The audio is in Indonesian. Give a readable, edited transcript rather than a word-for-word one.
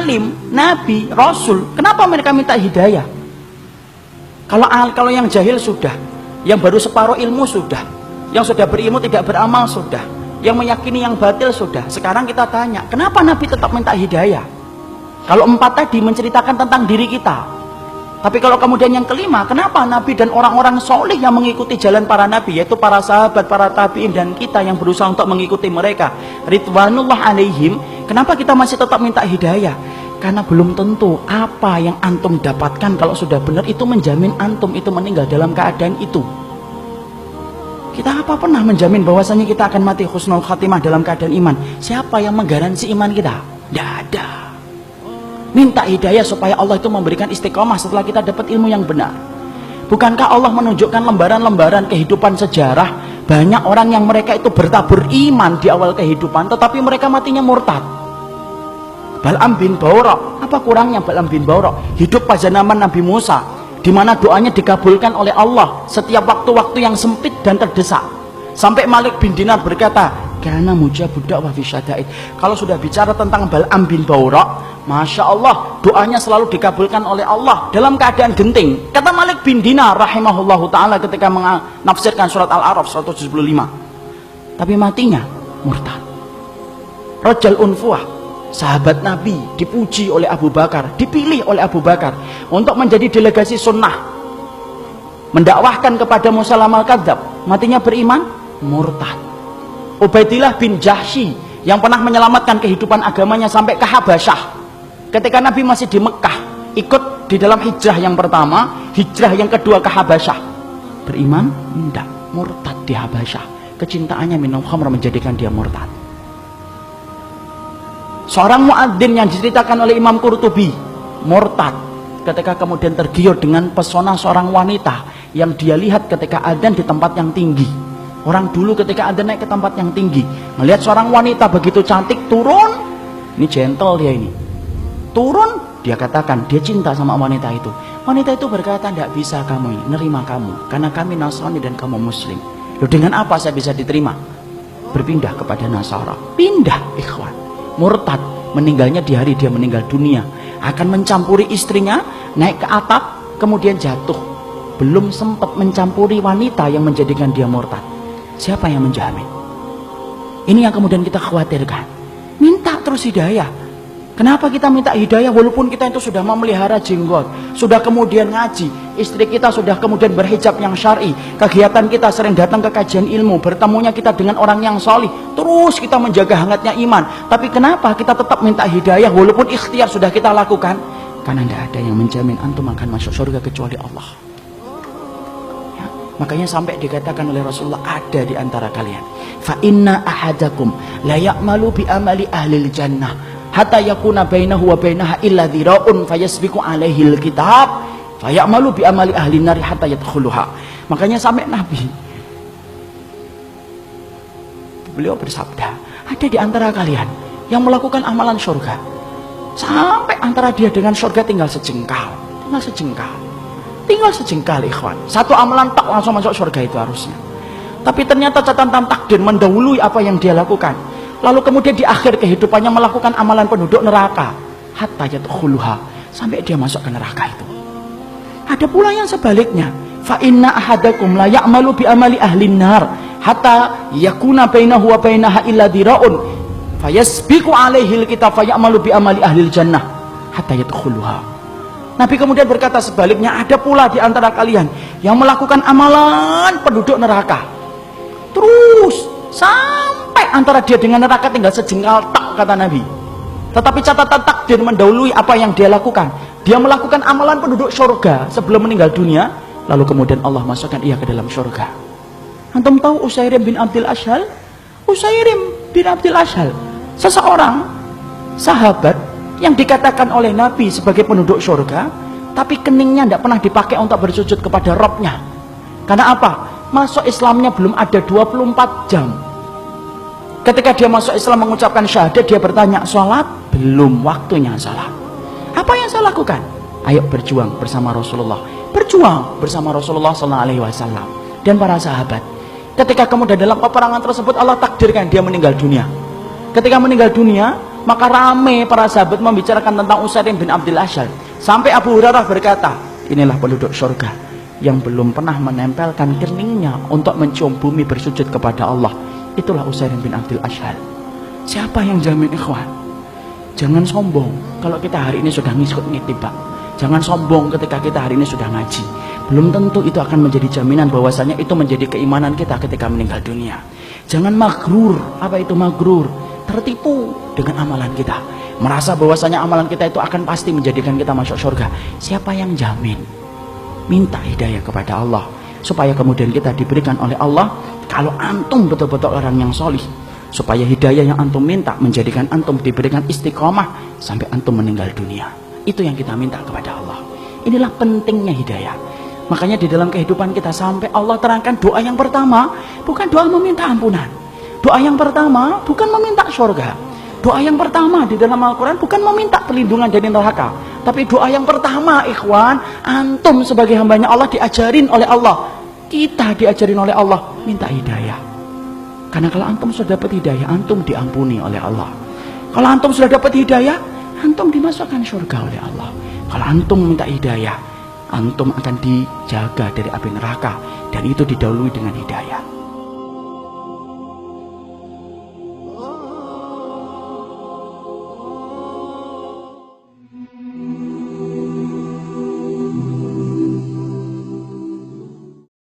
alim, nabi, rasul, kenapa mereka minta hidayah? Kalau yang jahil sudah, yang baru separuh ilmu sudah, yang sudah berilmu tidak beramal sudah, yang meyakini yang batil sudah. Sekarang kita tanya, kenapa Nabi tetap minta hidayah? Kalau 4 tadi menceritakan tentang diri kita, tapi kalau kemudian yang kelima, kenapa Nabi dan orang-orang soleh yang mengikuti jalan para Nabi, yaitu para sahabat, para tabi'in, dan kita yang berusaha untuk mengikuti mereka, ridwanullah alaihim, kenapa kita masih tetap minta hidayah? Karena belum tentu apa yang antum dapatkan kalau sudah benar itu menjamin antum itu meninggal dalam keadaan itu. Kita apa pernah menjamin bahwasanya kita akan mati husnul khatimah dalam keadaan iman? Siapa yang menggaransi iman kita? Tidak ada. Minta hidayah supaya Allah itu memberikan istiqomah setelah kita dapat ilmu yang benar. Bukankah Allah menunjukkan lembaran-lembaran kehidupan sejarah, banyak orang yang mereka itu bertabur iman di awal kehidupan, tetapi mereka matinya murtad. Bal'am bin Ba'urah, apa kurangnya Bal'am bin Ba'urah? Hidup pada zaman Nabi Musa, di mana doanya dikabulkan oleh Allah setiap waktu-waktu yang sempit dan terdesak. Sampai Malik bin Dinar berkata, "Kana mujabud da'wah fi syada'id." Kalau sudah bicara tentang Bal'am bin Ba'urah, Masya Allah, doanya selalu dikabulkan oleh Allah dalam keadaan genting. Kata Malik bin Dinar rahimahullahu ta'ala ketika menafsirkan surat Al-A'raf 175. Tapi matinya murtad. Rajal Unfuah, sahabat Nabi, dipuji oleh Abu Bakar, dipilih oleh Abu Bakar untuk menjadi delegasi sunnah, mendakwahkan kepada Musailamaah al-Kadzdzab, matinya beriman, murtad. Ubaidillah bin Jahsy yang pernah menyelamatkan kehidupan agamanya sampai ke Habasyah, ketika Nabi masih di Mekah, ikut di dalam hijrah yang pertama, hijrah yang kedua ke Habasyah, beriman, tidak, murtad di Habasyah. Kecintaannya minum khamr menjadikan dia murtad. Seorang muadzin yang diceritakan oleh Imam Qurtubi, murtad ketika kemudian tergiur dengan pesona seorang wanita yang dia lihat ketika adzan di tempat yang tinggi. Orang dulu ketika adzan naik ke tempat yang tinggi, melihat seorang wanita begitu cantik turun, ini gentle dia ini, turun, dia katakan dia cinta sama wanita itu. Wanita itu berkata, tidak bisa kamu ini, nerima kamu, karena kami Nasrani dan kamu Muslim. Loh, dengan apa saya bisa diterima? Berpindah kepada Nasara. Pindah, ikhwan. Murtad, meninggalnya di hari dia meninggal dunia, akan mencampuri istrinya, naik ke atap, kemudian jatuh. Belum sempat mencampuri wanita yang menjadikan dia murtad. Siapa yang menjamin? Ini yang kemudian kita khawatirkan. Minta terus hidayah. Kenapa kita minta hidayah walaupun kita itu sudah memelihara jenggot, sudah kemudian ngaji, istri kita sudah kemudian berhijab yang syar'i, kegiatan kita sering datang ke kajian ilmu, bertemunya kita dengan orang yang solih, terus kita menjaga hangatnya iman. Tapi kenapa kita tetap minta hidayah walaupun ikhtiar sudah kita lakukan? Karena tidak ada yang menjamin antum akan masuk surga kecuali Allah. Ya, makanya sampai dikatakan oleh Rasulullah, ada di antara kalian, fa inna ahadakum la ya'malu bi amali ahlil jannah hatta yakuna bainahu wa bainaha illa dhira'un fayasbiqu alaihi alkitab fayamalu bi amali ahli nari hatta yadkhuluha. Makanya sampai Nabi beliau bersabda, ada di antara kalian yang melakukan amalan surga sampai antara dia dengan surga tinggal sejengkal, tinggal sejengkal ikhwan. Satu amalan tak langsung masuk surga itu harusnya, tapi ternyata catatan takdir mendahului apa yang dia lakukan. Lalu kemudian di akhir kehidupannya melakukan amalan penduduk neraka hatta yadkhuluha, sampai dia masuk ke neraka itu. Ada pula yang sebaliknya, fa inna ahadakum la ya'malu bi amali ahlin nar hatta yakuna bainahu wa bainaha illa dhira'un fayasbiqu alaihi alkitab fayamalu bi amali ahlil jannah hatta yadkhuluha. Nabi kemudian berkata sebaliknya, ada pula di antara kalian yang melakukan amalan penduduk neraka, terus sampai antara dia dengan neraka tinggal sejengkal tak, kata Nabi. Tetapi catatan takdir mendahului apa yang dia lakukan. Dia melakukan amalan penduduk surga sebelum meninggal dunia, lalu kemudian Allah masukkan ia ke dalam surga. Antum tahu Usairim bin Abdul Ashhal? Usairim bin Abdul Ashhal, seseorang sahabat yang dikatakan oleh Nabi sebagai penduduk surga, tapi keningnya tidak pernah dipakai untuk bersujud kepada Rabbnya. Karena apa? Masuk Islamnya belum ada 24 jam. Ketika dia masuk Islam mengucapkan syahadat, dia bertanya, sholat? Belum waktunya sholat. Apa yang saya lakukan? Ayo berjuang bersama Rasulullah. Berjuang bersama Rasulullah SAW dan para sahabat. Ketika kemudian dalam peperangan tersebut Allah takdirkan dia meninggal dunia. Ketika meninggal dunia, Maka rame para sahabat membicarakan tentang Utsairim bin Abdul Asyhal. Sampai Abu Hurairah berkata, inilah penduduk surga yang belum pernah menempelkan keningnya untuk mencium bumi bersujud kepada Allah. Itulah Utsairim bin Abdul Asyhal. Siapa yang jamin, ikhwan? Jangan sombong kalau kita hari ini sudah ngikut ngitibak. Jangan sombong ketika kita hari ini sudah ngaji. Belum tentu itu akan menjadi jaminan bahwasanya itu menjadi keimanan kita ketika meninggal dunia. Jangan magrur. Apa itu magrur? Tertipu dengan amalan kita, merasa bahwasanya amalan kita itu akan pasti menjadikan kita masuk surga. Siapa yang jamin? Minta hidayah kepada Allah supaya kemudian kita diberikan oleh Allah. Kalau antum betul-betul orang yang solih, supaya hidayah yang antum minta menjadikan antum diberikan istiqomah sampai antum meninggal dunia. Itu yang kita minta kepada Allah. Inilah pentingnya hidayah. Makanya di dalam kehidupan kita sampai Allah terangkan doa yang pertama bukan doa meminta ampunan. Doa yang pertama bukan meminta surga. Doa yang pertama di dalam Al-Quran bukan meminta perlindungan dari neraka. Tapi doa yang pertama, ikhwan, antum sebagai hambanya Allah diajarin oleh Allah. Kita diajarin oleh Allah minta hidayah. Karena kalau antum sudah dapat hidayah, antum diampuni oleh Allah. Kalau antum sudah dapat hidayah, antum dimasukkan surga oleh Allah. Kalau antum minta hidayah, antum akan dijaga dari api neraka. Dan itu didahului dengan hidayah.